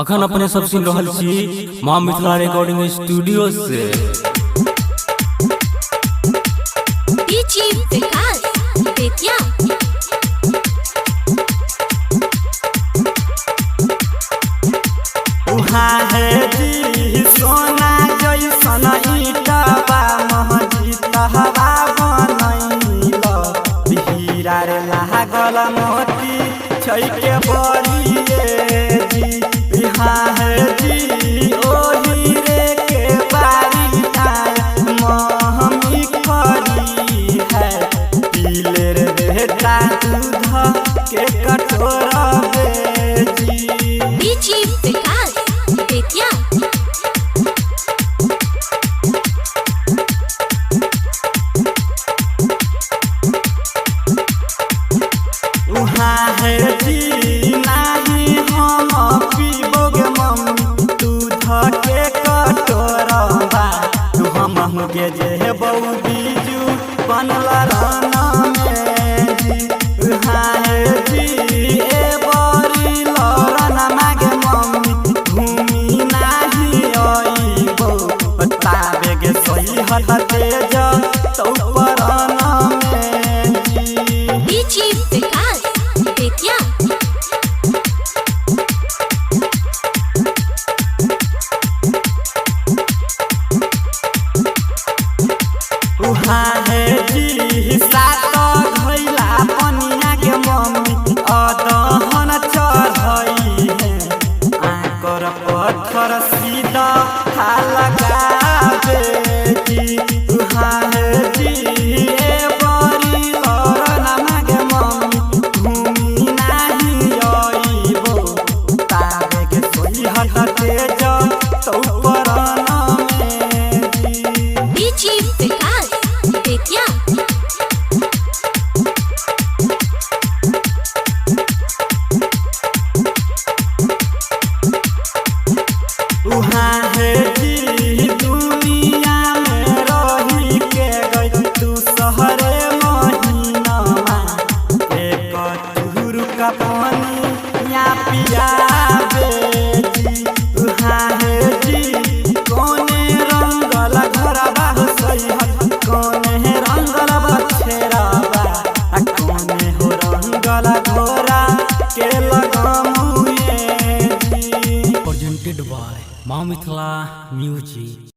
अखन अपने सब सुन रहल छी माँ मिथिला रिकॉर्डिंग स्टूडियो से। विकास बेतिया उहाँ है जी सोना जैसन ईटबा महजिद हवा बनैल हीरा रे लागल मोती छै के बड़िए जी। उहाँ है जी ओ हीरे के बारिया महमी खड़ी है पीले रे बेटा दूध के कटोरा बेजी। विकास बेतिया उहाँ है जी नाही हम पीबोगे मम्मी दूध के कटोरबा हम के जे बहु बीजू बनल रहना में जी। उहाँ है जी ए बड़ी लरना मागे मम्मी घूमी नाही अइबो ताबे गे सही हट तेज तो परना में जी। विकास बेतिया उहाँ है जी सात घैला पनिया के मम्मी अदहन चढ़ई है आकर पत्थर सीधा लगावे जी। उहाँ है जी ए बड़ी लरना मागे मम्मी घूमी नाही अइबो ताबे के सोई हट तेज तो परना में जी। विकास बेतिया उहाँ है जी दुनिया में रही के गई तू शहरे महीनामा एक तुहरु का पानी या पियाबे जी। उहाँ है जी कोने रंगल घरबा सही है कोने रंगल बछेराबा कोने हो रंगल घोरा के लगामुए जी। प्रेजेंटेड बाय माँ मिथिला म्यूजिक।